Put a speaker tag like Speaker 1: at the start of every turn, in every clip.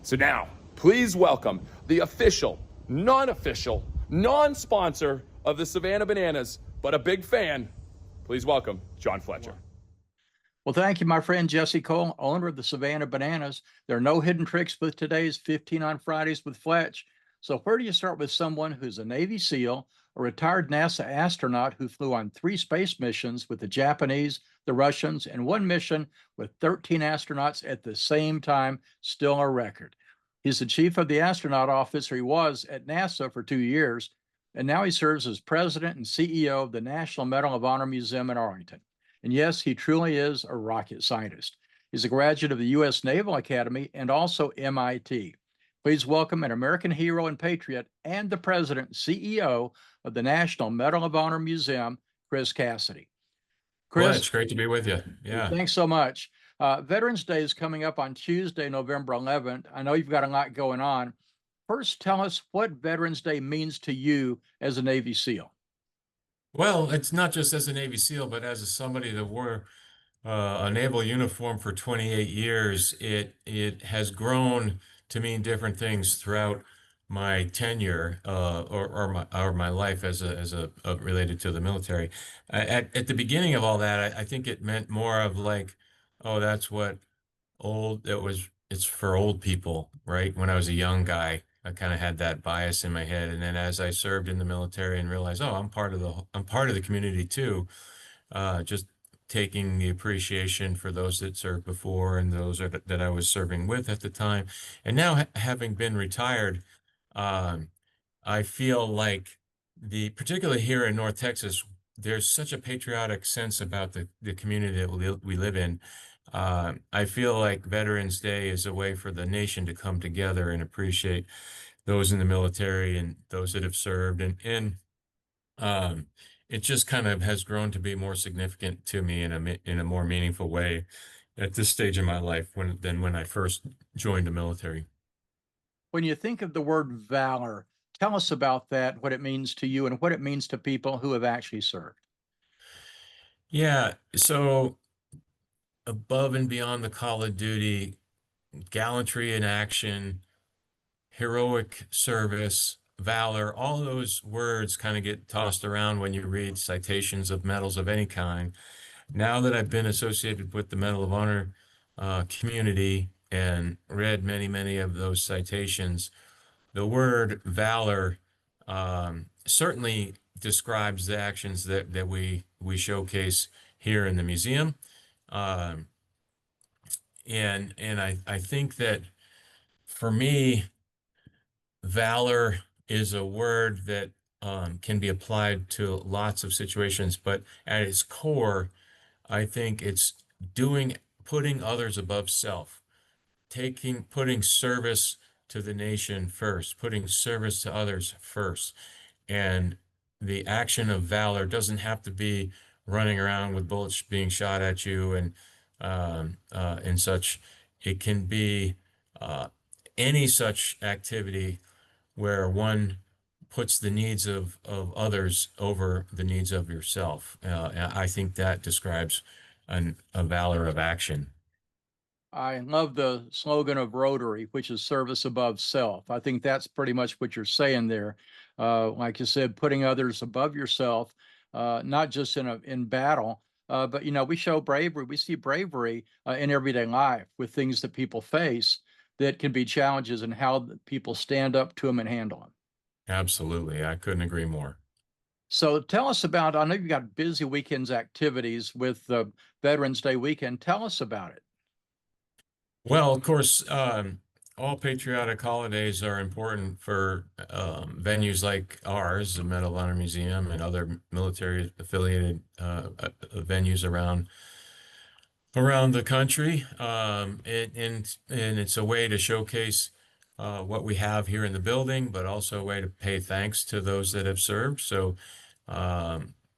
Speaker 1: So now, please welcome the official, non-official, non-sponsor of the Savannah Bananas, but a big fan. Please welcome John Fletcher.
Speaker 2: Well, thank you, my friend Jesse Cole, owner of the Savannah Bananas. There are no hidden tricks with today's 15 on Fridays with Fletch. So where do you start with someone who's a Navy SEAL, a retired NASA astronaut who flew on 3 space missions with the Japanese, the Russians, and 1 mission with 13 astronauts at the same time, still a record. He's the chief of the astronaut office, or he was at NASA for 2 years, and now he serves as president and CEO of the National Medal of Honor Museum in Arlington. And yes, he truly is a rocket scientist. He's a graduate of the U.S. Naval Academy and also MIT. Please welcome an American hero and patriot and the president and CEO of the National Medal of Honor Museum, Chris Cassidy.
Speaker 3: Chris, well, it's great to be with you. Yeah.
Speaker 2: Thanks so much. Veterans Day is coming up on Tuesday, November 11th. I know you've got a lot going on. First, tell us what Veterans Day means to you as a Navy SEAL.
Speaker 3: Well, it's not just as a Navy SEAL, but as somebody that wore a naval uniform for 28 years, it has grown to mean different things throughout my tenure or my life as a related to the military. At the beginning of all that, I think it meant more of like, oh, that's what it's for old people, right? When I was a young guy, I kind of had that bias in my head, and then as I served in the military and realized, oh, I'm part of the community too, just taking the appreciation for those that served before and those that I was serving with at the time, and now having been retired, I feel like particularly here in North Texas, there's such a patriotic sense about the community that we live in. I feel like Veterans Day is a way for the nation to come together and appreciate those in the military and those that have served. And it just kind of has grown to be more significant to me in a more meaningful way at this stage in my life than when I first joined the military.
Speaker 2: When you think of the word valor, tell us about that, what it means to you and what it means to people who have actually served.
Speaker 3: Yeah, so above and beyond the call of duty, gallantry in action, heroic service, valor, all those words kind of get tossed around when you read citations of medals of any kind. Now that I've been associated with the Medal of Honor community and read many of those citations, the word valor certainly describes the actions that we showcase here in the museum. And I think that for me, valor is a word that can be applied to lots of situations, but at its core, I think it's putting others above self, putting service to the nation first, putting service to others first. And the action of valor doesn't have to be running around with bullets being shot at you and such. It can be any such activity where one puts the needs of others over the needs of yourself. I think that describes a valor of action.
Speaker 2: I love the slogan of Rotary, which is service above self. I think that's pretty much what you're saying there. Like you said, putting others above yourself, not just in battle, but we show bravery. We see bravery in everyday life with things that people face that can be challenges and how people stand up to them and handle them.
Speaker 3: Absolutely. I couldn't agree more.
Speaker 2: So tell us about, I know you've got busy weekends activities with the Veterans Day weekend. Tell us about it.
Speaker 3: Well, of course, all patriotic holidays are important for venues like ours, the Medal of Honor Museum, and other military affiliated venues around the country. And it's a way to showcase what we have here in the building, but also a way to pay thanks to those that have served. So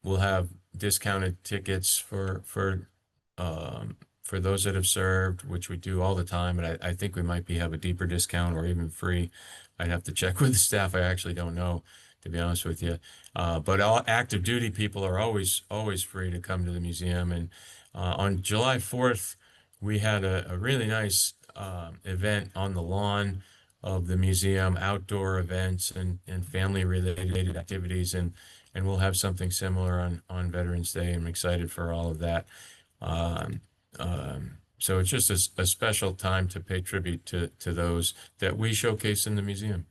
Speaker 3: we'll have discounted tickets for those that have served, which we do all the time. And I think we might have a deeper discount or even free. I'd have to check with the staff. I actually don't know, to be honest with you. But all active duty people are always free to come to the museum. And on July 4th, we had a really nice event on the lawn of the museum, outdoor events and family related activities, and we'll have something similar on Veterans Day. I'm excited for all of that. Um, so it's just a special time to pay tribute to those that we showcase in the museum.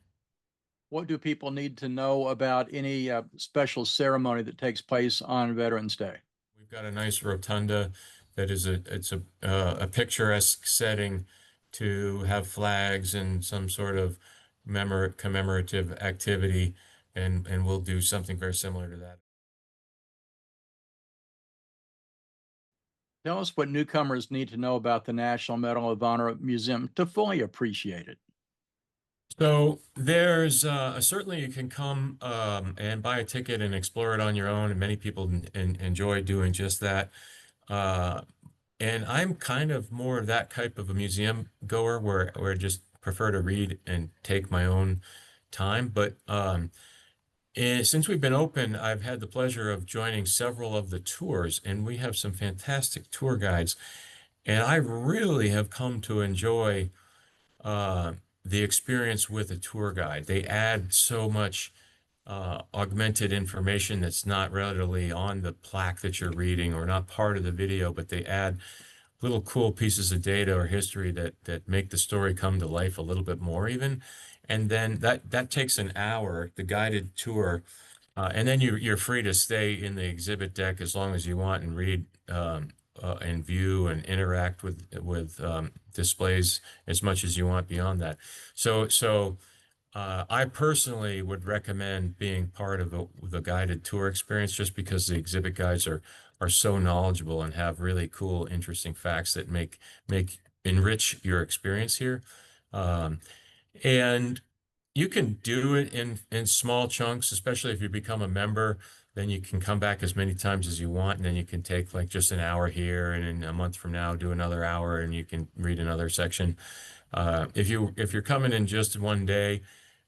Speaker 2: What do people need to know about any special ceremony that takes place on Veterans Day?
Speaker 3: We've got a nice rotunda that is a picturesque setting to have flags and some sort of commemorative activity, and we'll do something very similar to that.
Speaker 2: Tell us what newcomers need to know about the National Medal of Honor Museum to fully appreciate it.
Speaker 3: So there's certainly you can come and buy a ticket and explore it on your own, and many people enjoy doing just that. And I'm kind of more of that type of a museum goer where I just prefer to read and take my own time. But since we've been open, I've had the pleasure of joining several of the tours, and we have some fantastic tour guides. And I really have come to enjoy the experience with a tour guide. They add so much augmented information that's not readily on the plaque that you're reading or not part of the video, but they add little cool pieces of data or history that make the story come to life a little bit more even. And then that takes an hour, the guided tour, and then you're free to stay in the exhibit deck as long as you want and read and view and interact with displays as much as you want beyond that. So I personally would recommend being part of the guided tour experience just because the exhibit guides are so knowledgeable and have really cool, interesting facts that enrich your experience here. And you can do it in small chunks, especially if you become a member. Then you can come back as many times as you want, and then you can take like just an hour here, and in a month from now do another hour, and you can read another section. If you're coming in just one day,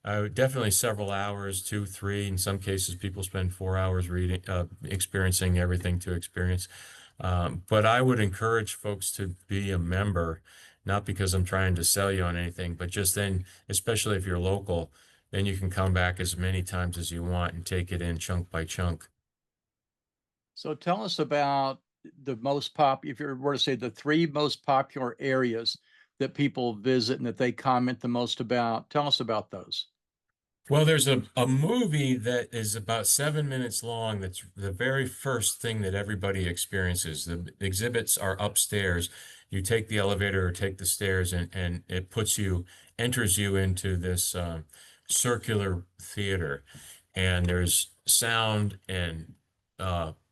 Speaker 3: definitely several hours, 2, 3. In some cases, people spend 4 hours reading, experiencing everything to experience. But I would encourage folks to be a member, not because I'm trying to sell you on anything, but just then, especially if you're local, then you can come back as many times as you want and take it in chunk by chunk.
Speaker 2: So tell us about if you were to say the 3 most popular areas that people visit and that they comment the most about. Tell us about those.
Speaker 3: Well, there's a movie that is about 7 minutes long. That's the very first thing that everybody experiences. The exhibits are upstairs. You take the elevator or take the stairs, and it enters you into this circular theater. And there's sound and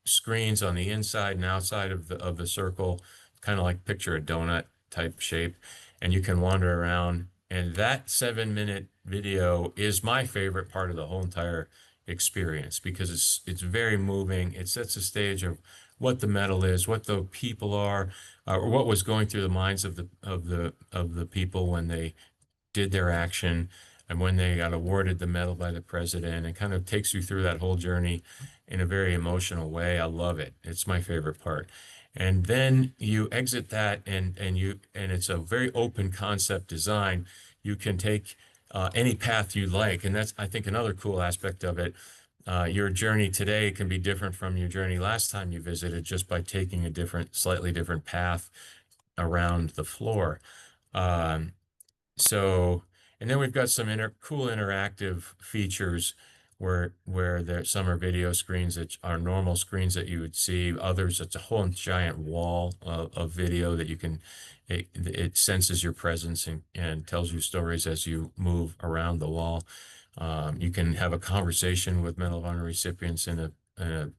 Speaker 3: screens on the inside and outside of the circle, kind of like picture a donut type shape, and you can wander around. And that 7-minute video is my favorite part of the whole entire experience because it's very moving. It sets the stage of what the medal is, what the people are, or what was going through the minds of the people when they did their action and when they got awarded the medal by the president, and kind of takes you through that whole journey in a very emotional way. I love it. It's my favorite part. And then you exit that and it's a very open concept design. You can take any path you like. And that's, I think, another cool aspect of it. Your journey today can be different from your journey last time you visited just by taking a slightly different path around the floor. And then we've got some cool interactive features where some are video screens that are normal screens that you would see. Others, it's a whole giant wall of video that it senses your presence and tells you stories as you move around the wall. You can have a conversation with Medal of Honor recipients in a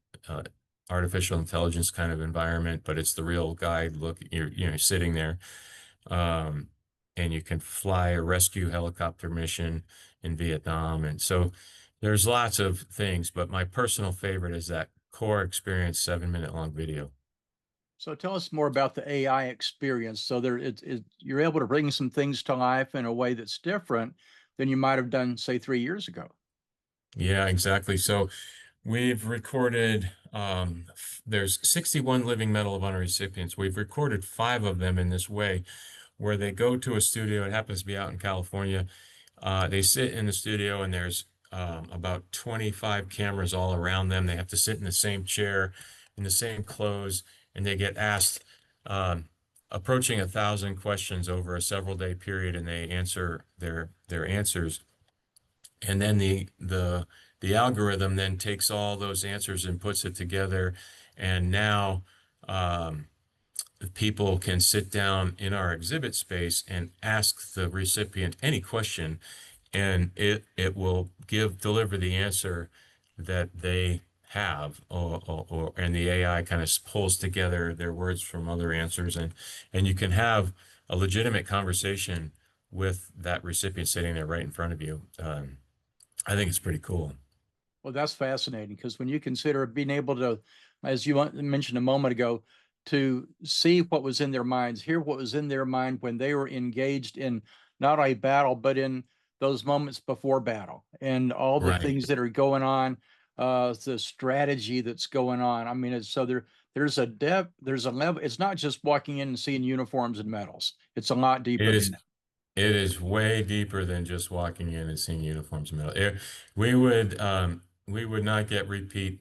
Speaker 3: artificial intelligence kind of environment, but it's the real guide. Look, you're sitting there. And you can fly a rescue helicopter mission in Vietnam. And so there's lots of things, but my personal favorite is that core experience 7-minute long video.
Speaker 2: So tell us more about the AI experience. So you're able to bring some things to life in a way that's different than you might have done, say, 3 years ago.
Speaker 3: Yeah, exactly. So we've recorded, there's 61 living Medal of Honor recipients. We've recorded 5 of them in this way. where they go to a studio. It happens to be out in California. They sit in the studio, and there's about 25 cameras all around them. They have to sit in the same chair, in the same clothes, and they get asked approaching 1,000 questions over a several-day period, and they answer their answers. And then the algorithm then takes all those answers and puts it together. And now people can sit down in our exhibit space and ask the recipient any question, and it will deliver the answer that they have, and the AI kind of pulls together their words from other answers, and you can have a legitimate conversation with that recipient sitting there right in front of you. I think it's pretty cool.
Speaker 2: Well, that's fascinating because when you consider being able to, as you mentioned a moment ago, to see what was in their minds, hear what was in their mind when they were engaged in not a battle, but in those moments before battle and all the
Speaker 3: Right.
Speaker 2: things that are going on, the strategy that's going on. I mean, there's a depth, there's a level. It's not just walking in and seeing uniforms and medals. It's a lot deeper
Speaker 3: It
Speaker 2: than
Speaker 3: is
Speaker 2: that.
Speaker 3: it is way deeper than just walking in and seeing uniforms and metal. We would not get repeat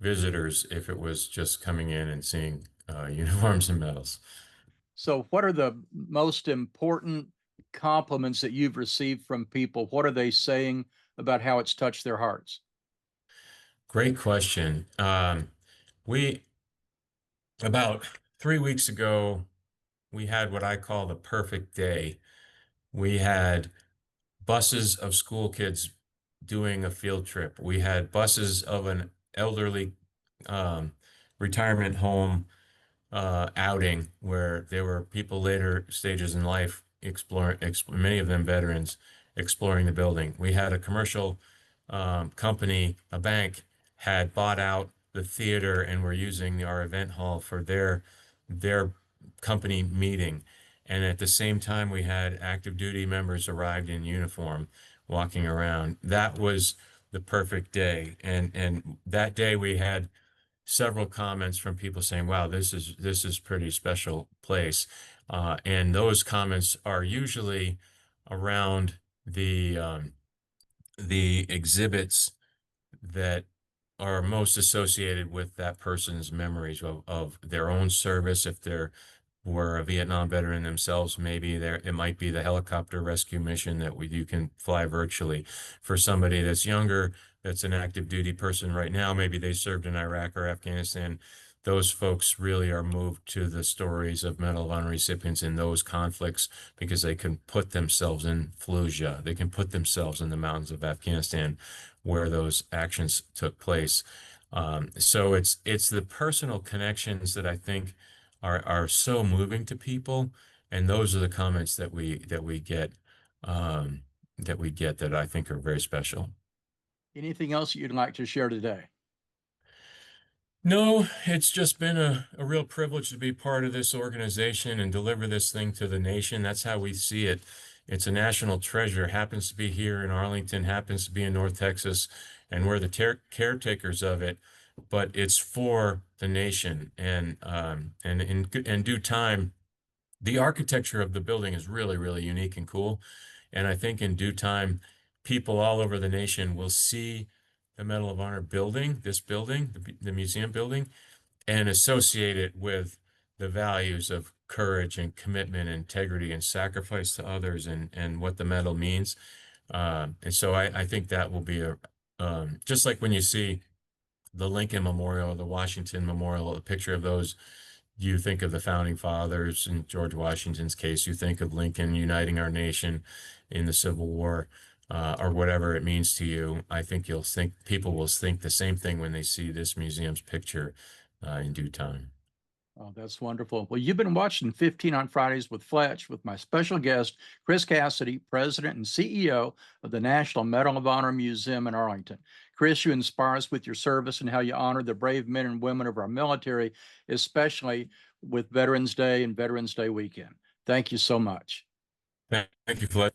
Speaker 3: visitors if it was just coming in and seeing uniforms and medals.
Speaker 2: So, what are the most important compliments that you've received from people? What are they saying about how it's touched their hearts?
Speaker 3: Great question. We About 3 weeks ago, we had what I call the perfect day. We had buses of school kids doing a field trip. We had buses of an elderly um, retirement home outing where there were people later stages in life exploring, many of them veterans, exploring the building. We had a commercial company, a bank, had bought out the theater and were using our event hall for their company meeting. And at the same time, we had active duty members arrived in uniform walking around. That was the perfect day. And that day we had several comments from people saying, "Wow, this is pretty special place," and those comments are usually around the exhibits that are most associated with that person's memories of their own service. If they're were a Vietnam veteran themselves, maybe it might be the helicopter rescue mission that you can fly virtually. For somebody that's younger, that's an active duty person right now, maybe they served in Iraq or Afghanistan. Those folks really are moved to the stories of Medal of Honor recipients in those conflicts because they can put themselves in Fallujah. They can put themselves in the mountains of Afghanistan where those actions took place. So it's the personal connections that I think are so moving to people, and those are the comments that we get that I think are very special.
Speaker 2: Anything else you'd like to share today?
Speaker 3: No, it's just been a real privilege to be part of this organization and deliver this thing to the nation. That's how we see it. It's a national treasure. Happens to be here in Arlington, happens to be in North Texas, and we're the caretakers of it. But it's for the nation, and in due time, the architecture of the building is really, really unique and cool. And I think in due time, people all over the nation will see the Medal of Honor building, this building, the museum building, and associate it with the values of courage and commitment, integrity, and sacrifice to others, and what the medal means. And so I think that will be just like when you see the Lincoln Memorial, the Washington Memorial, a picture of those, you think of the founding fathers. In George Washington's case, you think of Lincoln uniting our nation in the Civil War, or whatever it means to you. I think people will think the same thing when they see this museum's picture in due time.
Speaker 2: Oh, that's wonderful. Well, you've been watching 15 on Fridays with Fletch with my special guest, Chris Cassidy, President and CEO of the National Medal of Honor Museum in Arlington. Chris, you inspire us with your service and how you honor the brave men and women of our military, especially with Veterans Day and Veterans Day weekend. Thank you so much.
Speaker 3: Thank you, Fletcher.